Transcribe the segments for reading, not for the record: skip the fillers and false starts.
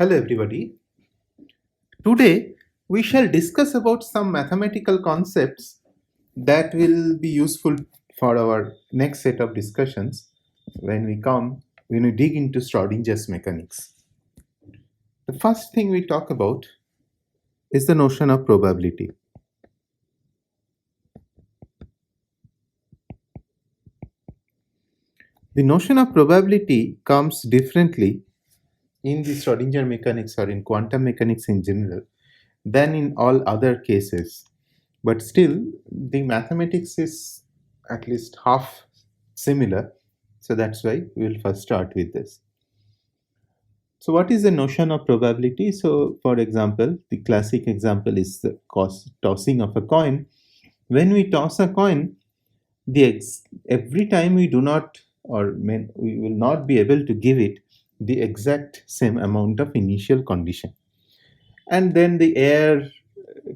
Hello everybody. Today we shall discuss about some mathematical concepts that will be useful for our next set of discussions when we dig into Schrodinger's mechanics. The first thing we talk about is the notion of probability. The notion of probability comes differently in the Schrodinger mechanics or in quantum mechanics in general than in all other cases. But still, the mathematics is at least half similar. So that's why we will first start with this. So what is the notion of probability? So for example, the classic example is the tossing of a coin. When we toss a coin, every time we do not we will not be able to give it the exact same amount of initial condition. And then the air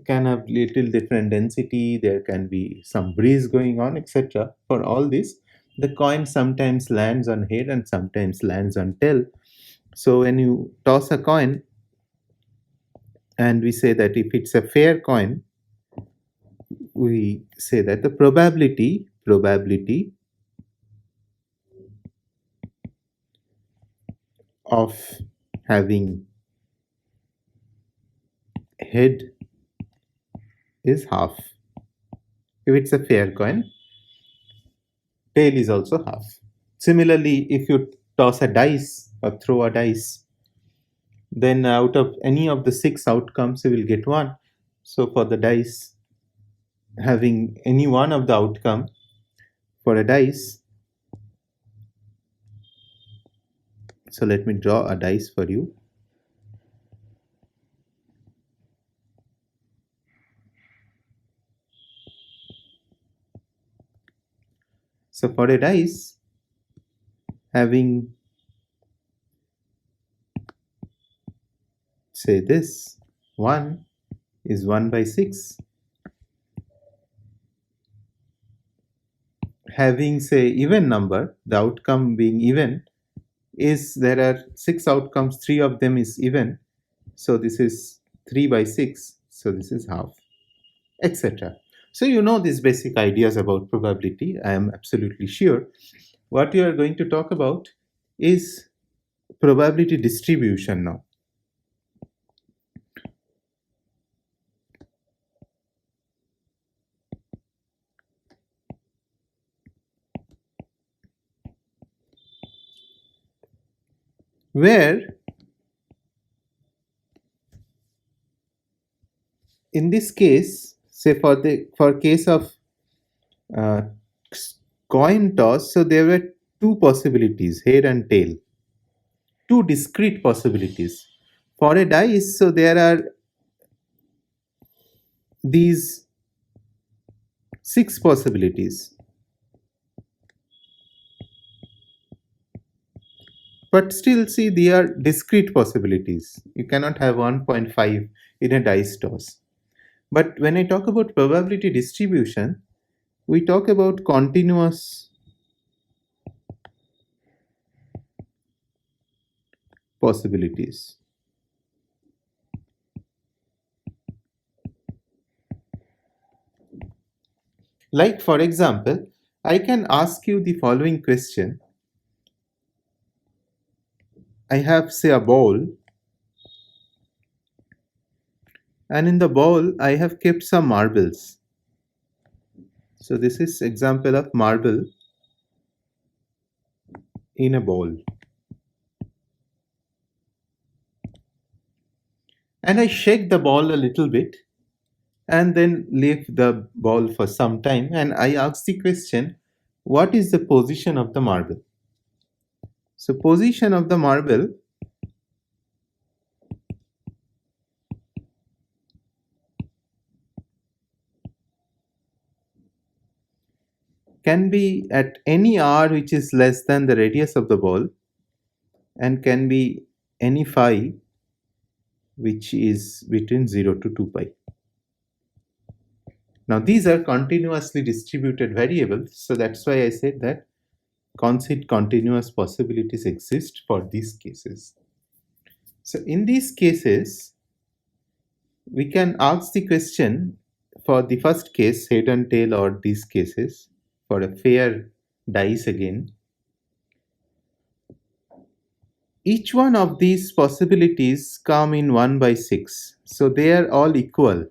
can have little different density, there can be some breeze going on, etc. For all this, the coin sometimes lands on head and sometimes lands on tail. So when you toss a coin and we say that if it's a fair coin, we say that the probability of having head is half. If it's a fair coin, tail is also half. Similarly, if you toss a dice or throw a dice, then out of any of the 6 outcomes you will get one. So for the dice, having any one of the outcome for a dice, so let me draw a dice for you. So for a dice, having, say this, 1 is 1 by 6. Having, say, even number, the outcome being even, is there are 6 outcomes, 3 of them is even. So this is 3 by 6, so this is half, etc. So you know these basic ideas about probability, I am absolutely sure. What we are going to talk about is probability distribution now. Where in this case, say for case of coin toss, so there were 2 possibilities, head and tail, 2 discrete possibilities. For a dice, so there are these 6 possibilities. But still, see, they are discrete possibilities. You cannot have 1.5 in a dice toss. But when I talk about probability distribution, we talk about continuous possibilities. Like, for example, I can ask you the following question. I have, say, a bowl, and in the bowl I have kept some marbles. So this is example of marble in a bowl. And I shake the ball a little bit and then leave the ball for some time, and I ask the question, what is the position of the marble? So position of the marble can be at any r which is less than the radius of the ball, and can be any phi which is between 0 to 2 pi. Now these are continuously distributed variables, so that's why I said that continuous possibilities exist for these cases. So in these cases, we can ask the question for the first case, head and tail, or these cases, for a fair dice again. Each one of these possibilities come in 1 by 6. So they are all equal.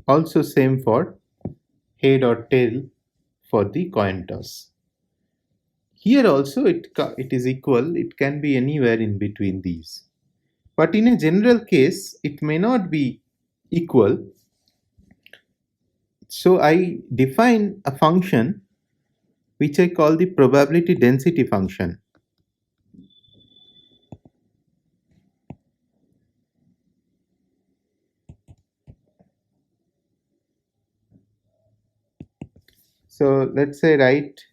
Also same for head or tail for the coin toss. Here also it is equal. It can be anywhere in between these. But in a general case, it may not be equal. So I define a function which I call the probability density function. So let's say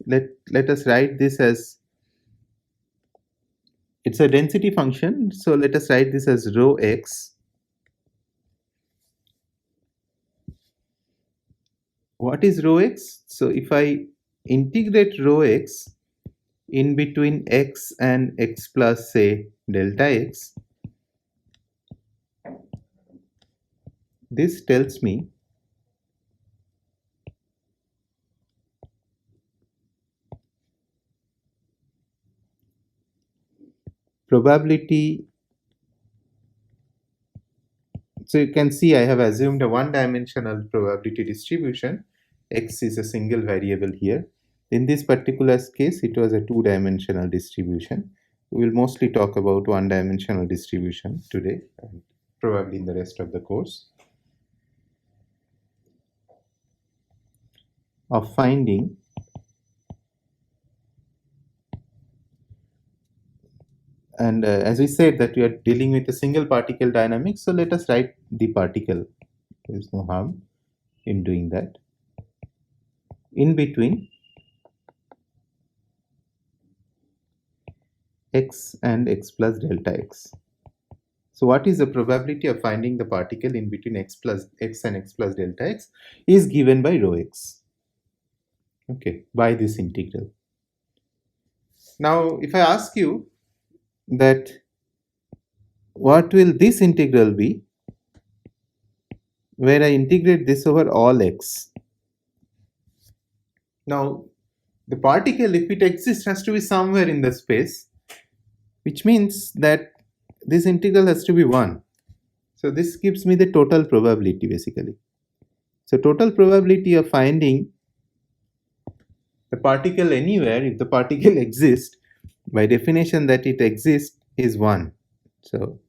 let us write this as, it's a density function. So let us write this as rho x. What is rho x? So if I integrate rho x in between x and x plus, say, delta x, this tells me probability. So you can see I have assumed a one-dimensional probability distribution. X is a single variable here. In this particular case, it was a two-dimensional distribution. We will mostly talk about one-dimensional distribution today, and probably in the rest of the course, of finding and as we said that we are dealing with a single particle dynamics, so let us write the particle. There is no harm in doing that. In between x and x plus delta x. So what is the probability of finding the particle in between x and x plus delta x is given by rho x. Okay, by this integral. Now if I ask you that what will this integral be, where I integrate this over all x. Now the particle, if it exists, has to be somewhere in the space, which means that this integral has to be 1. So this gives me the total probability basically. So total probability of finding the particle anywhere, if the particle exists, by definition that it exists, is 1. So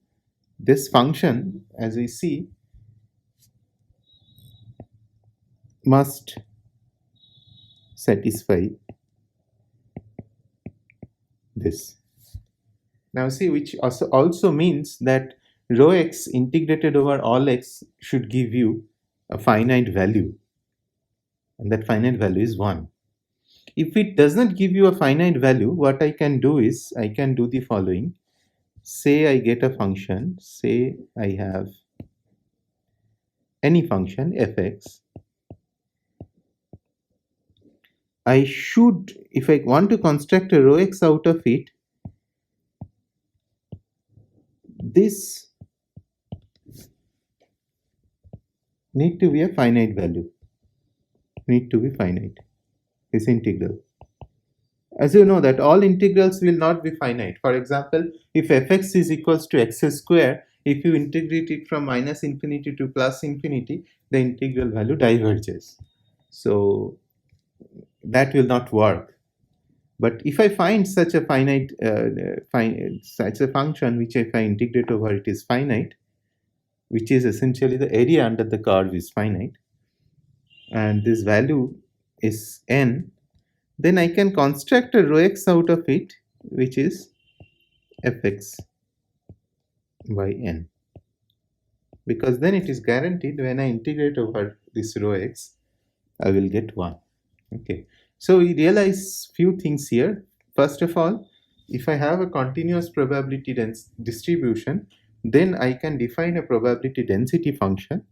this function, as we see, must satisfy this. Now see, which also means that rho x integrated over all x should give you a finite value, and that finite value is 1. If it does not give you a finite value, what I can do is I can do the following. Say I get a function, say I have any function fx. I should, if I want to construct a rho x out of it, this need to be a finite value, need to be finite, this integral. As you know that all integrals will not be finite. For example, if fx is equals to x square, if you integrate it from minus infinity to plus infinity, the integral value diverges. So that will not work. But if I find such a finite, such a function which if I integrate over it is finite, which is essentially the area under the curve is finite, and this value is n, then I can construct a rho x out of it, which is fx by n, because then it is guaranteed when I integrate over this rho x, I will get 1. Okay, so we realize few things here. First of all, if I have a continuous probability distribution, then I can define a probability density function,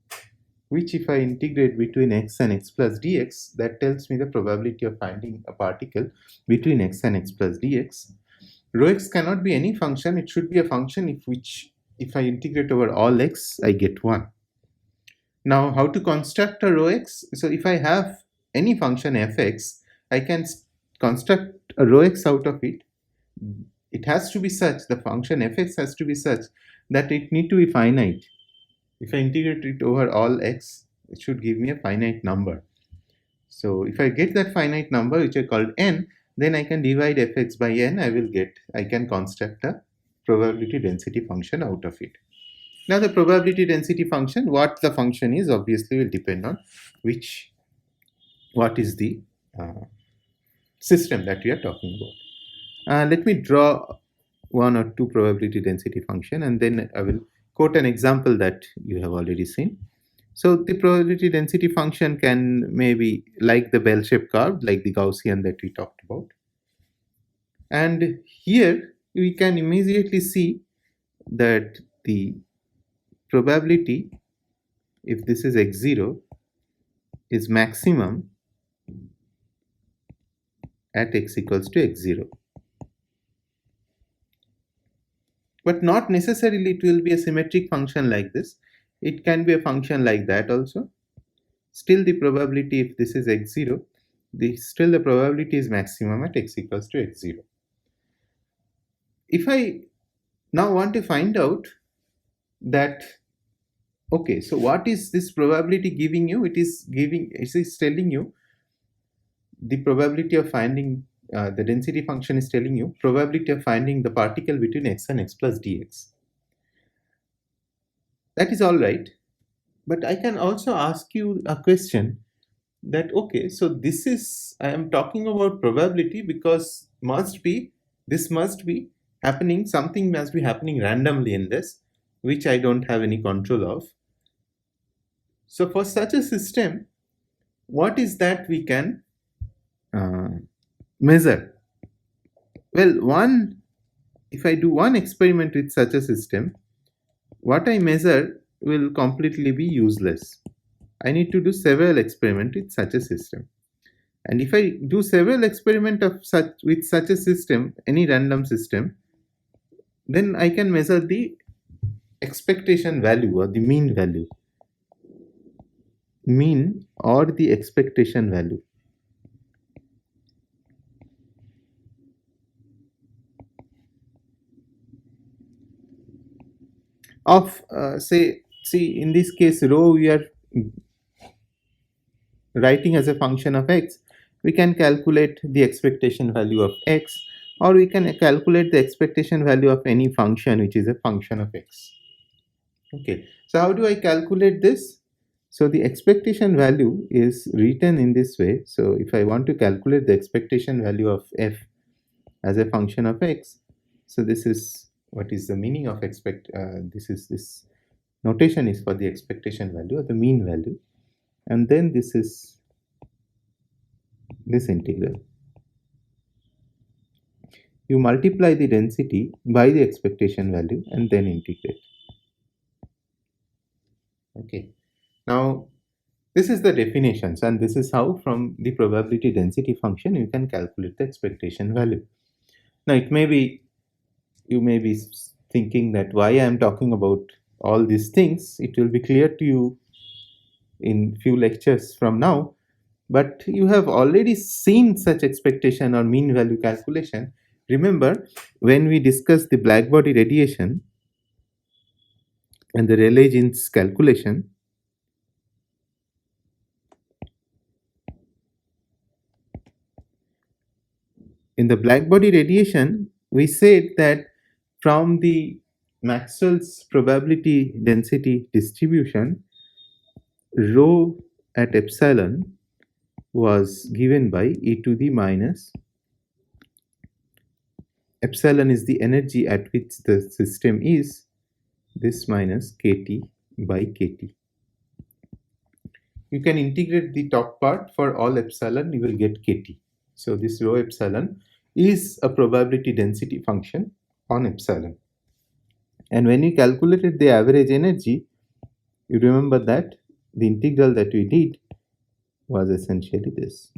which if I integrate between x and x plus dx, that tells me the probability of finding a particle between x and x plus dx. Rho x cannot be any function, it should be a function if I integrate over all x, I get 1. Now, how to construct a rho x? So if I have any function fx, I can construct a rho x out of it. It has to be such, the function fx has to be such that it need to be finite. If I integrate it over all x, it should give me a finite number. So if I get that finite number, which I called n, then I can divide fx by n, I can construct a probability density function out of it. Now the probability density function, what the function is obviously will depend on what is the system that we are talking about. Let me draw one or two probability density function, and then I will quote an example that you have already seen. So the probability density function can maybe like the bell-shaped curve, like the Gaussian that we talked about. And here we can immediately see that the probability, if this is x0, is maximum at x equals to x0. But not necessarily it will be a symmetric function like this. It can be a function like that also. Still the probability, if this is x0, still the probability is maximum at x equals to x0. If I now want to find out that, okay, so what is this probability giving you? It is telling you the probability of finding, the density function is telling you probability of finding the particle between x and x plus dx. That is all right. But I can also ask you a question that, okay, so I am talking about probability because this must be happening, something must be happening randomly in this, which I don't have any control of. So for such a system, what is that we can measure? Well, if I do one experiment with such a system, what I measure will completely be useless. I need to do several experiments with such a system. And if I do several experiments with such a system, any random system, then I can measure the expectation value or the mean value. Mean or the expectation value of see in this case rho we are writing as a function of x. We can calculate the expectation value of x, or we can calculate the expectation value of any function which is a function of x. Okay, so how do I calculate this? So the expectation value is written in this way. So if I want to calculate the expectation value of f as a function of x, so this is what is the meaning of this notation is for the expectation value or the mean value, and then this is this integral. You multiply the density by the expectation value and then integrate. Okay, now this is the definitions, and this is how from the probability density function you can calculate the expectation value. Now you may be thinking that why I am talking about all these things. It will be clear to you in few lectures from now, but you have already seen such expectation or mean value calculation. Remember, when we discussed the black body radiation and the Rayleigh-Jeans calculation, in the black body radiation, we said that from the Maxwell's probability density distribution, rho at epsilon was given by e to the minus epsilon is the energy at which the system is, this minus kT by kT. You can integrate the top part for all epsilon, you will get kT. So this rho epsilon is a probability density function on epsilon. And when you calculated the average energy, you remember that the integral that we did was essentially this.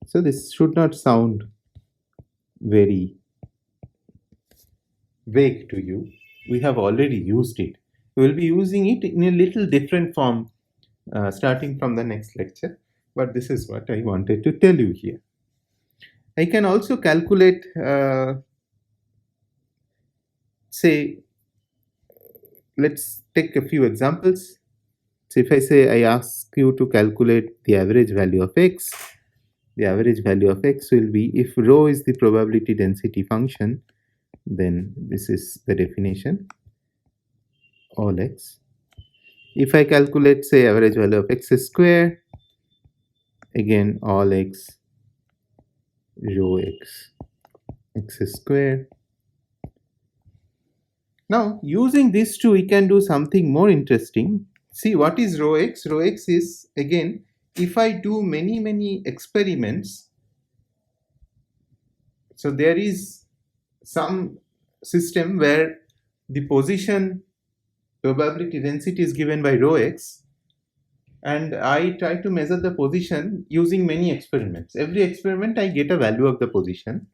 So this should not sound very vague to you. We have already used it. We will be using it in a little different form starting from the next lecture, but this is what I wanted to tell you here. I can also calculate, say, let's take a few examples. So if I say I ask you to calculate the average value of x, the average value of x will be, if rho is the probability density function, then this is the definition, all x. If I calculate, say, average value of x square, again all x, rho x, x square. Now using these two, we can do something more interesting. See, what is rho x? Rho x is, again, if I do many experiments, so there is some system where the position probability density is given by rho x, and I try to measure the position using many experiments. Every experiment I get a value of the position.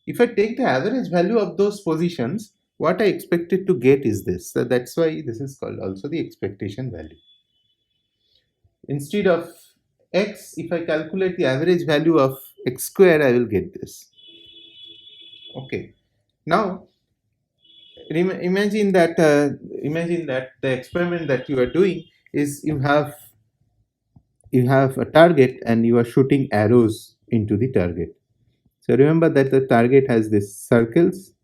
If I take the average value of those positions, what I expected to get is this. So that's why this is called also the expectation value. Instead of x, if I calculate the average value of x square, I will get this. Okay. Now imagine that the experiment that you are doing is you have a target and you are shooting arrows into the target. So remember that the target has these circles.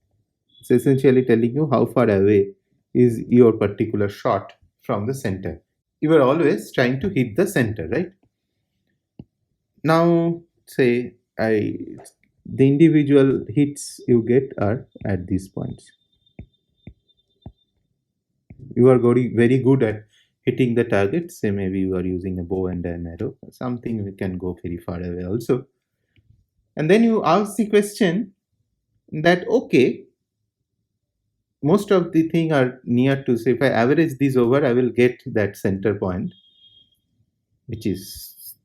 It's essentially telling you how far away is your particular shot from the center. You are always trying to hit the center, right? Now say the individual hits you get are at these points. You are very good at hitting the target. Say maybe you are using a bow and an arrow, something we can go very far away also. And then you ask the question that, okay, most of the thing are near to, say, if I average these over, I will get that center point, which is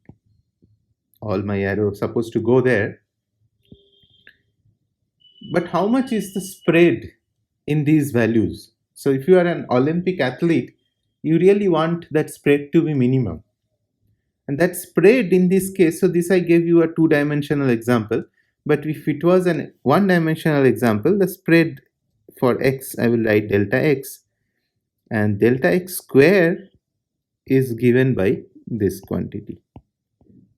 all my arrow supposed to go there. But how much is the spread in these values? So if you are an Olympic athlete, you really want that spread to be minimum. And that spread in this case, so this I gave you a two-dimensional example, but if it was an one-dimensional example, the spread for x, I will write delta x, and delta x square is given by this quantity.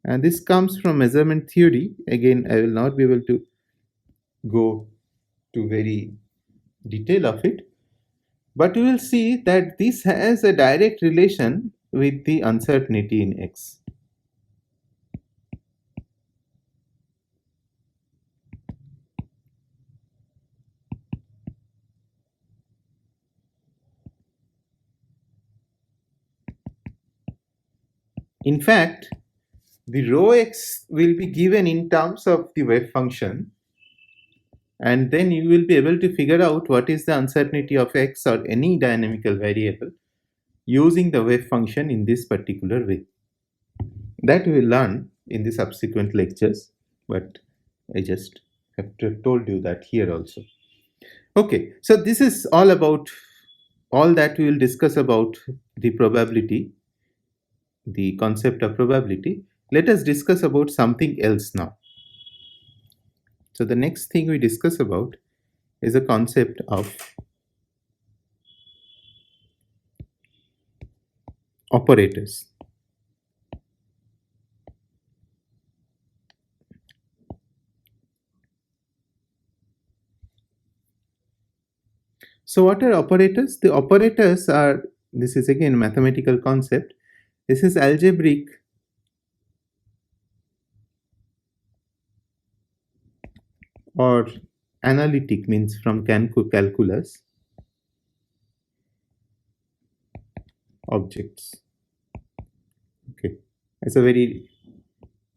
And this comes from measurement theory. Again, I will not be able to go to very detail of it, but you will see that this has a direct relation with the uncertainty in x. In fact, the rho x will be given in terms of the wave function, and then you will be able to figure out what is the uncertainty of x or any dynamical variable using the wave function in this particular way. That we will learn in the subsequent lectures, but I just have told you that here also. Okay, so this is all that we will discuss about the probability, the concept of probability. Let us discuss about something else now. So the next thing we discuss about is a concept of operators. So what are operators? The operators are, this is again a mathematical concept. This is algebraic or analytic, means from calculus objects. Okay, it's a very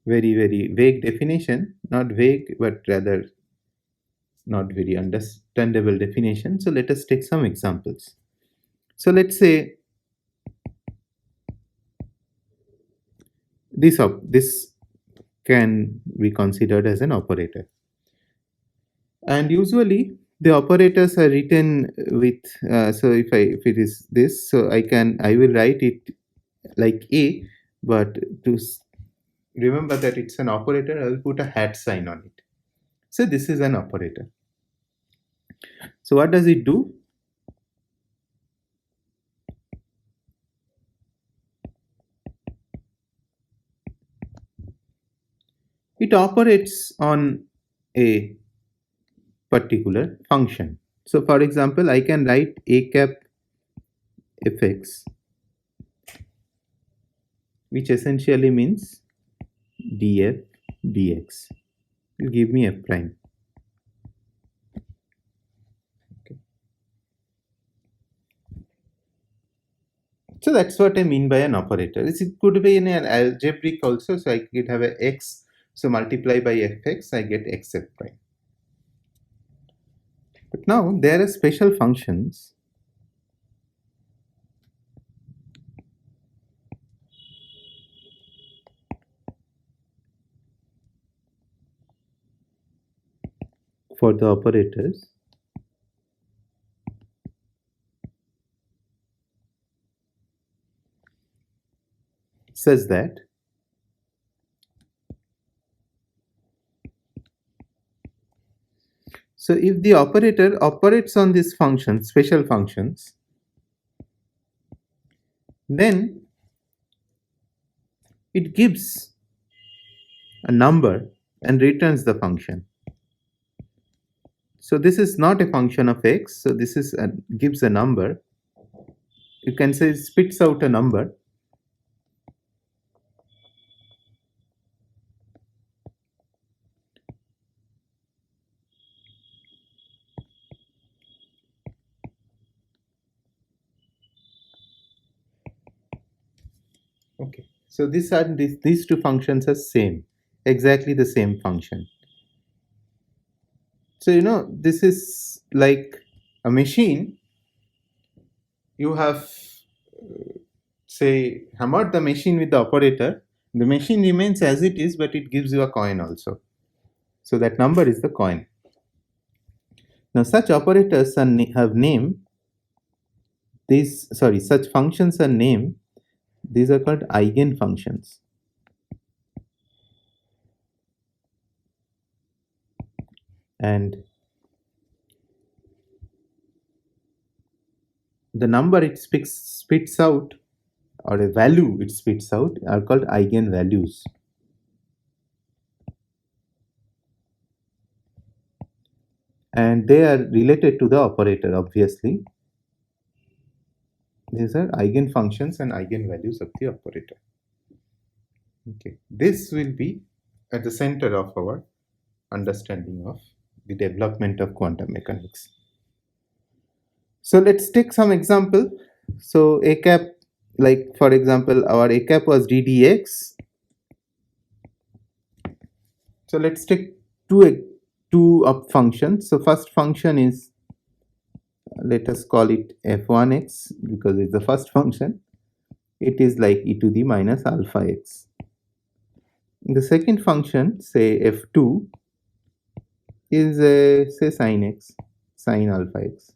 vague definition, not vague but rather not very understandable definition. So let us take some examples. So let's say this can be considered as an operator, and usually the operators are written with so if it is this, so I will write it like a, but to remember that it's an operator, I will put a hat sign on it. So this is an operator. So what does it do? It operates on a particular function. So for example, I can write a cap fx, which essentially means df dx. It will give me f prime. Okay. So that's what I mean by an operator. It could be in an algebraic also. So I could have a x. So multiply by fx, I get xf prime. But now there are special functions for the operators such that so if the operator operates on these functions, special functions, then it gives a number and returns the function. So this is not a function of x, so this is gives a number. You can say it spits out a number. Okay, so these two functions are same, exactly the same function. So this is like a machine. You have say hammered the machine with the operator. The machine remains as it is, but it gives you a coin also. So that number is the coin. Now such operators have name. Such functions are named. These are called Eigen Functions. And the number it spits out, or a value it spits out, are called eigenvalues. And they are related to the operator, obviously. These are eigenfunctions and eigenvalues of the operator. Okay, this will be at the center of our understanding of the development of quantum mechanics. So let's take some example. So a cap, like for example, our a cap was ddx. So let's take two up functions. So first function is, let us call it f1x because it's the first function. It is like e to the minus alpha x. The second function, say f2, is say sin x, sin alpha x.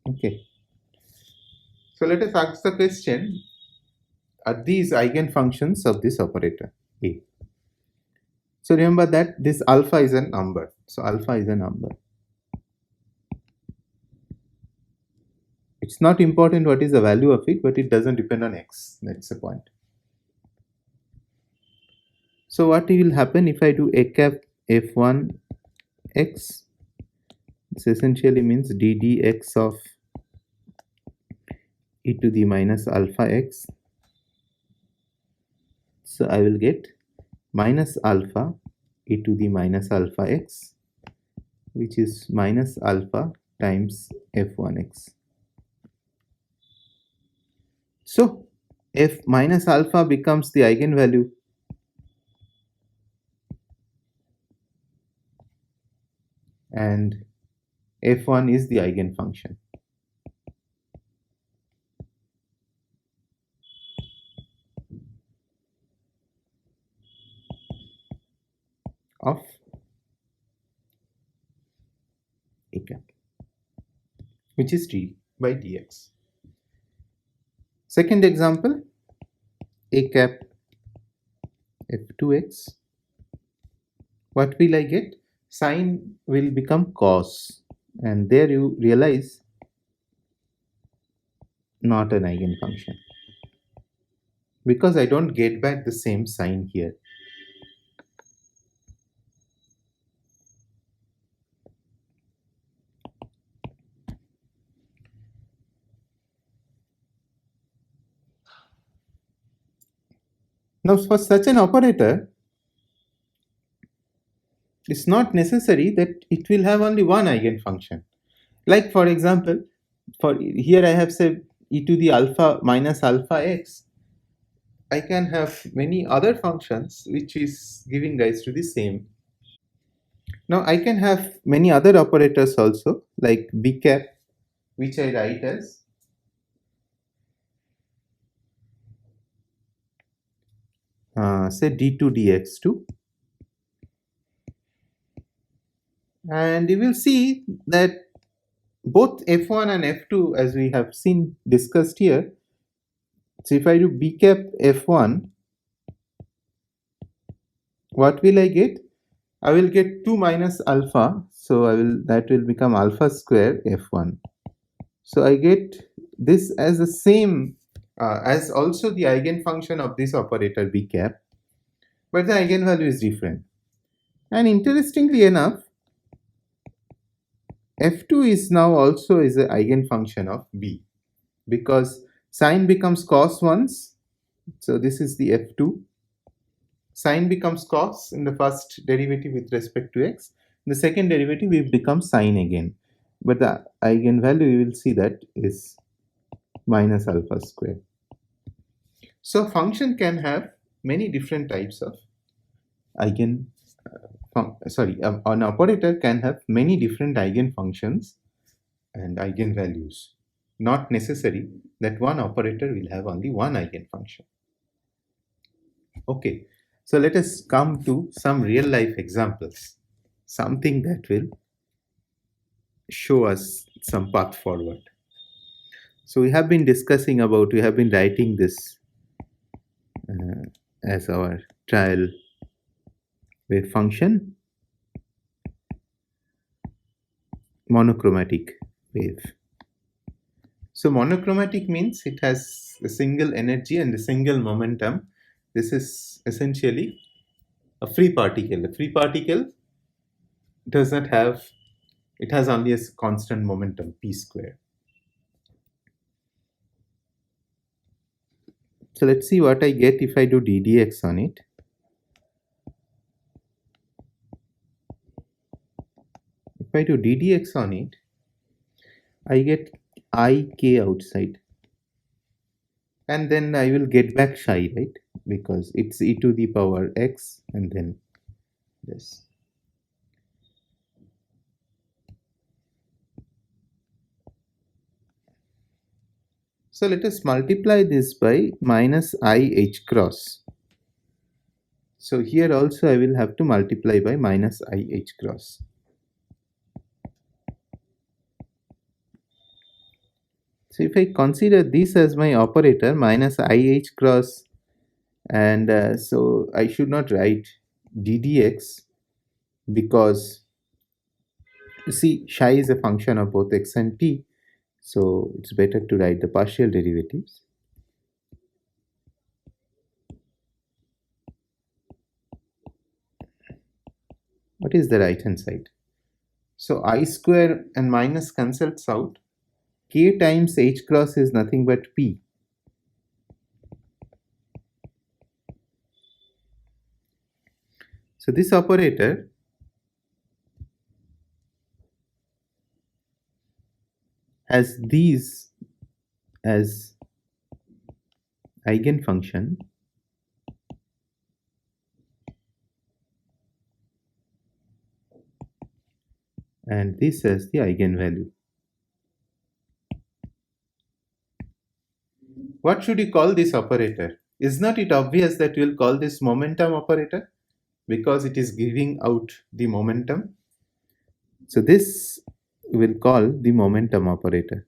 Okay. So let us ask the question: are these eigenfunctions of this operator A? So remember that this alpha is a number. So alpha is a number. It's not important what is the value of it, but it doesn't depend on x. That's the point. So what will happen if I do a cap f1 x? This essentially means ddx of e to the minus alpha x. So I will get minus alpha e to the minus alpha x, which is minus alpha times f1x. So f minus alpha becomes the eigenvalue. and f1 is the eigenfunction of a cap, which is d by dx. Second example, a cap f2x. What will I get? Sine will become cos, and there you realize not an eigenfunction because I don't get back the same sign here. Now, for such an operator, it's not necessary that it will have only one eigenfunction. Like for example, for here I have said e to the alpha minus alpha x. I can have many other functions which is giving rise to the same. Now I can have many other operators also, like b cap, which I write as say d2 dx2, and you will see that both f1 and f2, as we have seen discussed here. So if I do b cap f1, what will I get? I will get 2 minus alpha, so that will become alpha square f1. So I get this as the same as also the eigenfunction of this operator b cap, but the eigenvalue is different. And interestingly enough, f2 is now also is an eigenfunction of b, because sine becomes cos once, so this is the f2. Sine becomes cos in the first derivative with respect to x. In the second derivative, it becomes sine again. But the eigenvalue, you will see that is minus alpha square. So function can have many different types of an operator can have many different eigenfunctions and eigenvalues. Not necessary that one operator will have only one eigenfunction. Okay, so let us come to some real life examples, something that will show us some path forward. So we have been writing this as our trial wave function, monochromatic wave. So monochromatic means it has a single energy and a single momentum. This is essentially a free particle. A free particle does not have, it has only a constant momentum p square. So let's see what I get if I do ddx on it. If I do ddx on it, I get ik outside. And then I will get back psi, right? Because it's e to the power x and then this. So let us multiply this by minus I h cross. So here also I will have to multiply by minus I h cross. So if I consider this as my operator, minus I h cross, and so I should not write ddx, because you see psi is a function of both x and t, so it's better to write the partial derivatives. What is the right hand side? So I square and minus cancels out. K times h cross is nothing but p. So this operator has these as eigenfunction, and this as the eigenvalue. What should you call this operator? Is not it obvious that we will call this momentum operator because it is giving out the momentum? So this we'll call the momentum operator.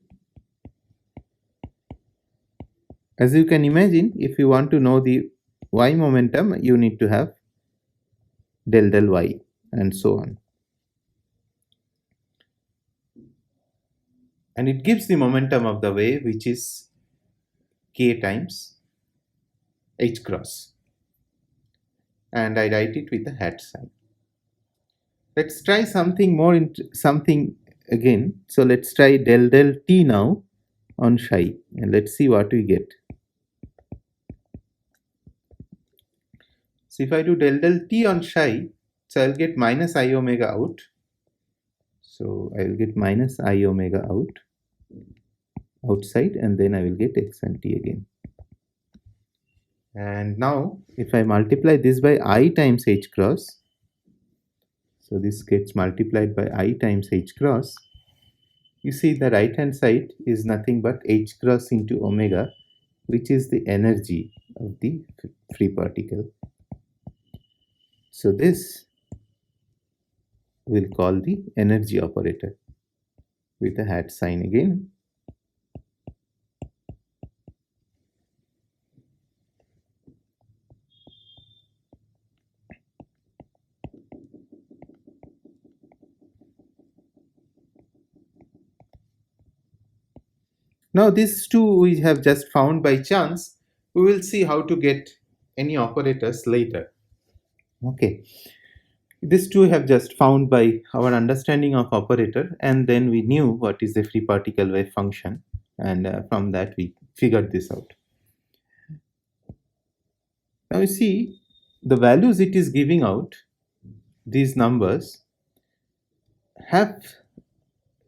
As you can imagine, if you want to know the y momentum, you need to have del y and so on. And it gives the momentum of the wave, which is k times h cross. And I write it with a hat sign. Let's try something more, something again. So let's try del t now on psi, and let's see what we get. So if I do del t on psi, so I'll get minus I omega out. So I will get minus I omega outside, and then I will get x and t again. And now if I multiply this by I times h cross, so this gets multiplied by I times h cross, you see the right hand side is nothing but h cross into omega, which is the energy of the free particle. So this we'll call the energy operator with a hat sign again. Now these two we have just found by chance. We will see how to get any operators later. Okay. These two have just found by our understanding of operator, and then we knew what is the free particle wave function, and from that we figured this out. Now you see the values it is giving out, these numbers have,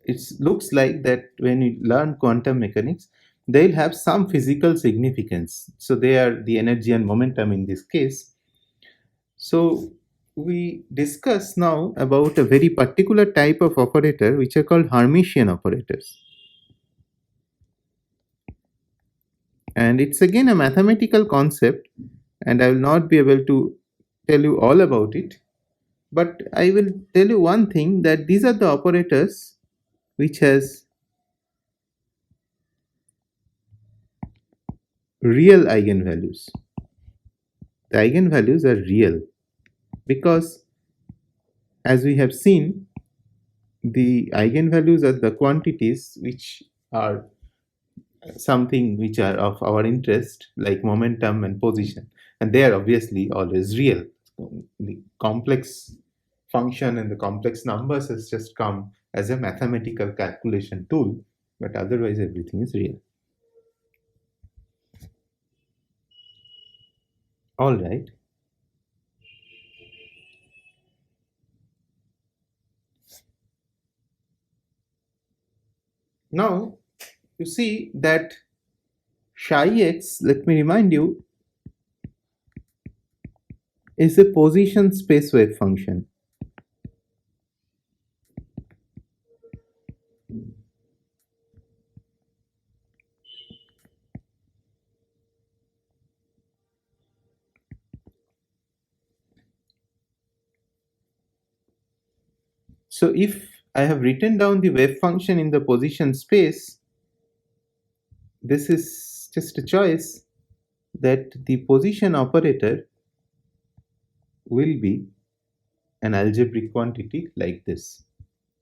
it looks like that when you learn quantum mechanics, they'll have some physical significance. So they are the energy and momentum in this case. So we discuss now about a very particular type of operator which are called Hermitian operators. And it's again a mathematical concept, and I will not be able to tell you all about it, but I will tell you one thing, that these are the operators which has real eigenvalues. The eigenvalues are real because, as we have seen, the eigenvalues are the quantities which are something which are of our interest, like momentum and position, and they are obviously always real. The complex function and the complex numbers has just come as a mathematical calculation tool, but otherwise everything is real. All right. Now you see that psi x, let me remind you, is a position space wave function. So if I have written down the wave function in the position space, this is just a choice that the position operator will be an algebraic quantity like this.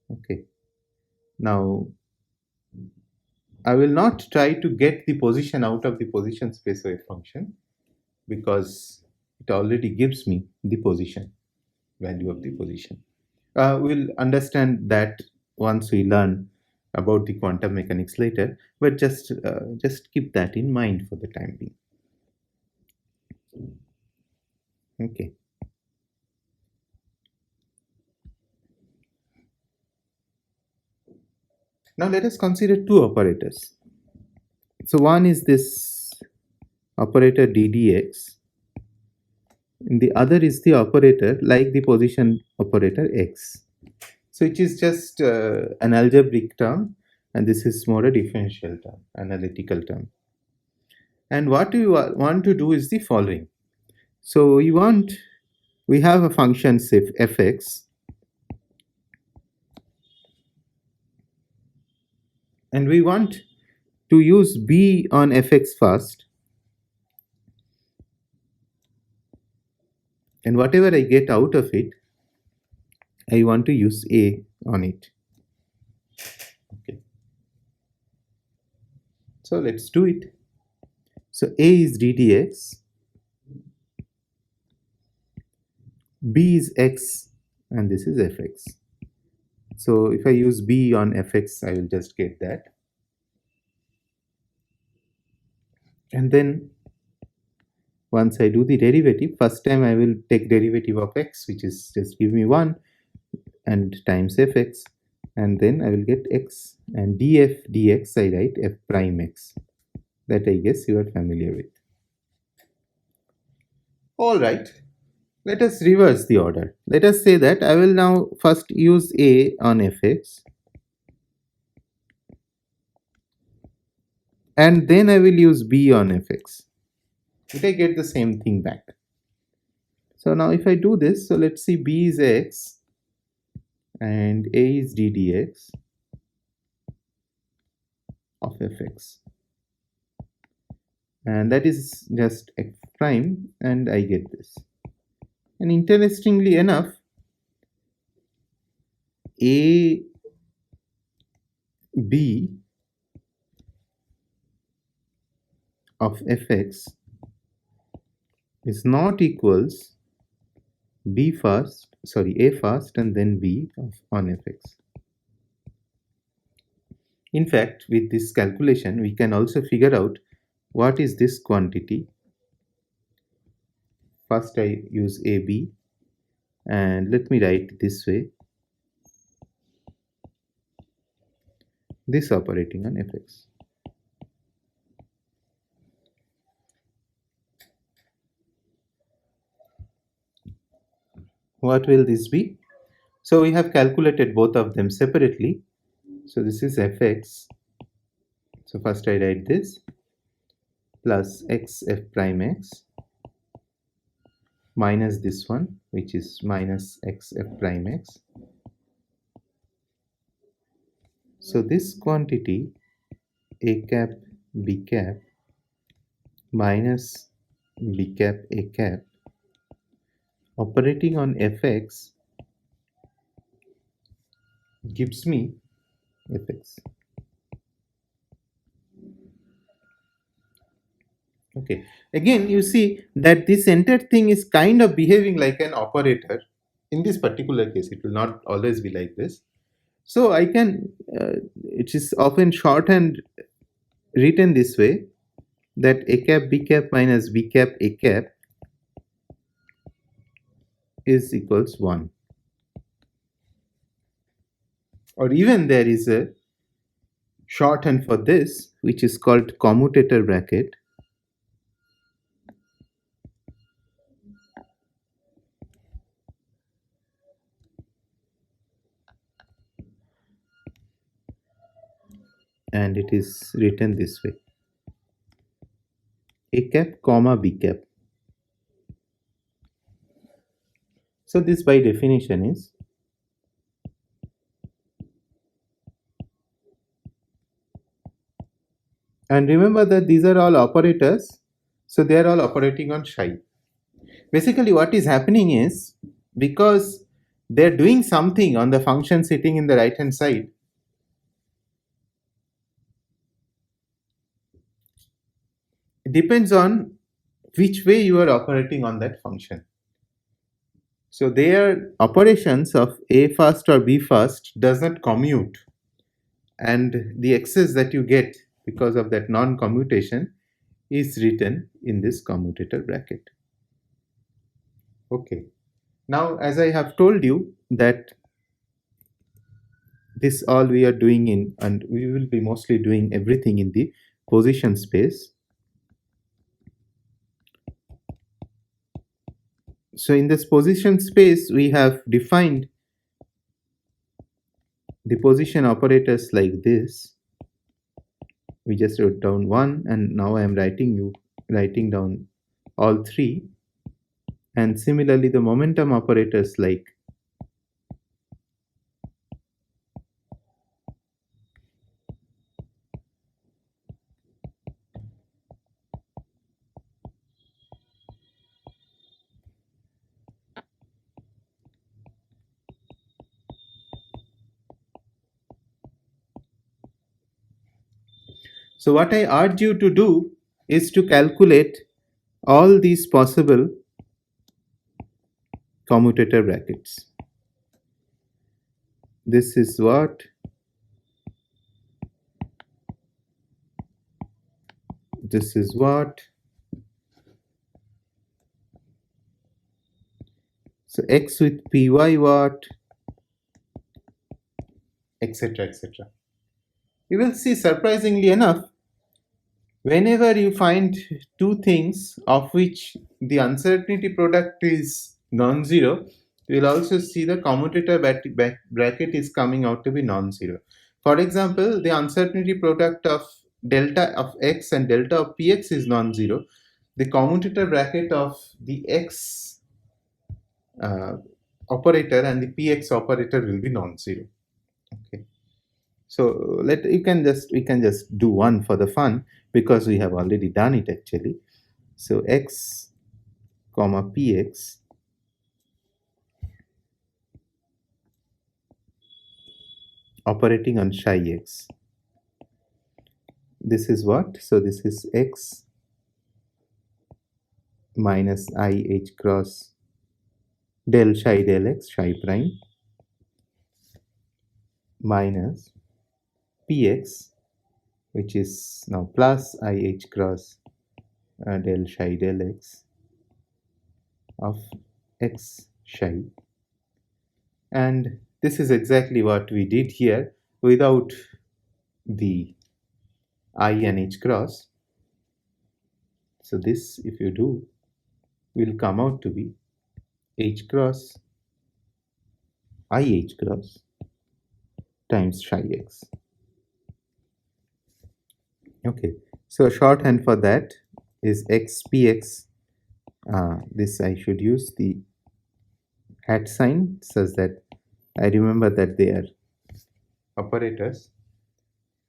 Okay. Now, I will not try to get the position out of the position space wave function because it already gives me the position, value of the position. We'll understand that once we learn about the quantum mechanics later, but just keep that in mind for the time being. Okay. Now let us consider two operators. So one is this operator ddx, and the other is the operator like the position operator x. So it is just an algebraic term, and this is more a differential term, analytical term. And what we want to do is the following. So we have a function fx, and we want to use b on fx first, and whatever I get out of it, I want to use a on it. Okay. So let's do it. So a is ddx, b is x, and this is fx. So if I use b on fx, I will just get that. And then once I do the derivative, first time I will take derivative of x, which is just give me 1, and times fx, and then I will get x, and df dx I write f prime x. That I guess you are familiar with. Alright, let us reverse the order. Let us say that I will now first use a on fx, and then I will use b on fx. But I get the same thing back. So now if I do this, so let's see, b is x and a is ddx of fx, and that is just x prime, and I get this. And interestingly enough, a b of fx is not equals b first, sorry, a first and then b on fx. In fact, with this calculation, we can also figure out what is this quantity. First I use ab, and let me write this way, this operating on fx. What will this be? So we have calculated both of them separately. So this is fx. So first I write this plus x f prime x minus this one, which is minus x f prime x. So this quantity a cap b cap minus b cap a cap operating on fx gives me fx. Okay, again you see that this entire thing is kind of behaving like an operator. In this particular case, it will not always be like this. So I can, it is often shorthand written this way, that a cap b cap minus b cap a cap is equals 1. Or even there is a shorthand for this, which is called commutator bracket. And it is written this way, a cap comma b cap. So this by definition is and remember that these are all operators, so they are all operating on psi. Basically what is happening is, because they are doing something on the function sitting in the right hand side, it depends on which way you are operating on that function. So their operations of a first or b first does not commute, and the excess that you get because of that non-commutation is written in this commutator bracket. Okay, now as I have told you that this all we are doing in, and we will be mostly doing everything in the position space. So in this position space, we have defined the position operators like this, we just wrote down one, and now I am writing down all three. And similarly, the momentum operators like so what I urge you to do is to calculate all these possible commutator brackets. This is what, this is what, so x with py what, etc., etc. You will see, surprisingly enough, whenever you find two things of which the uncertainty product is non-zero, you will also see the commutator bracket is coming out to be non-zero. For example, the uncertainty product of delta of x and delta of px is non-zero. The commutator bracket of the x operator and the px operator will be non-zero. Okay. So we can just do one for the fun, because we have already done it actually. So x comma px operating on psi x. This is what? So this is x minus I h cross del psi del x psi prime minus px, which is now plus I h cross del psi del x of x psi. And this is exactly what we did here without the I and h cross. So this, if you do, will come out to be h cross I h cross times psi x. Okay, so shorthand for that is x px. This I should use the hat sign such that I remember that they are operators.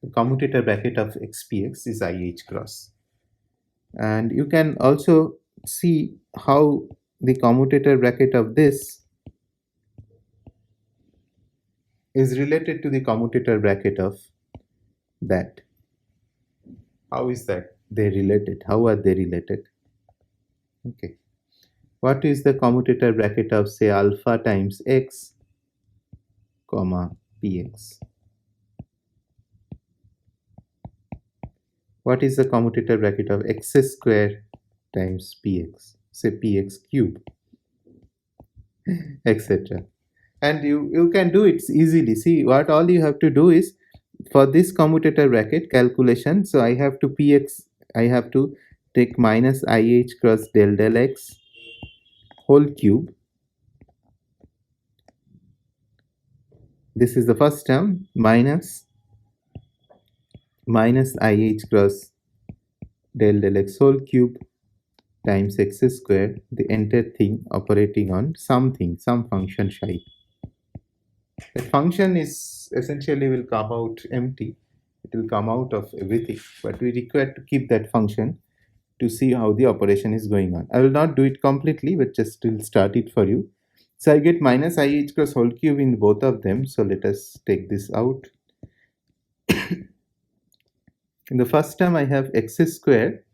The commutator bracket of x px is I h cross. And you can also see how the commutator bracket of this is related to the commutator bracket of that. How is that they related? How are they related? Okay. What is the commutator bracket of, say, alpha times x comma px? What is the commutator bracket of x square times px, say px cube, etc. And you can do it easily. See, what all you have to do is, for this commutator bracket calculation, so I have to take minus ih cross del x whole cube. This is the first term, minus ih cross del x whole cube times x square, the entire thing operating on something, some function psi. The function is essentially will come out empty. It will come out of everything, but we require to keep that function to see how the operation is going on. I will not do it completely, but just will start it for you. So I get minus ih cross whole cube in both of them. So let us take this out. In the first term, I have x square,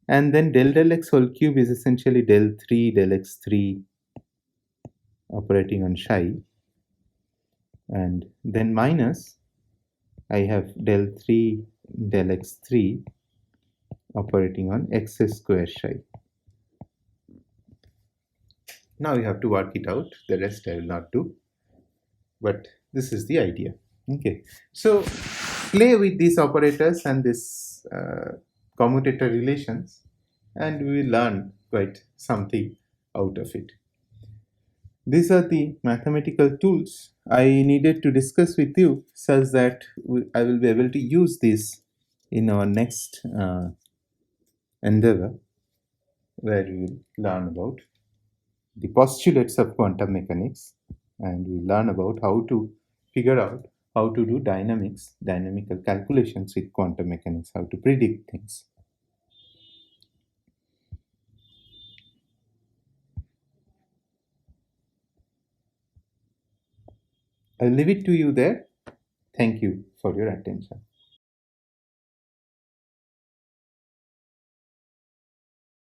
and then del x whole cube is essentially del x3 operating on psi, and then minus I have del x3 operating on x square psi. Now you have to work it out. The rest I will not do, but this is the idea. Okay, so play with these operators and this commutator relations, and we will learn quite something out of it. These are the mathematical tools I needed to discuss with you such that I will be able to use this in our next endeavor, where we will learn about the postulates of quantum mechanics, and we learn about how to figure out how to do dynamical calculations with quantum mechanics, how to predict things. I'll leave it to you there. Thank you for your attention.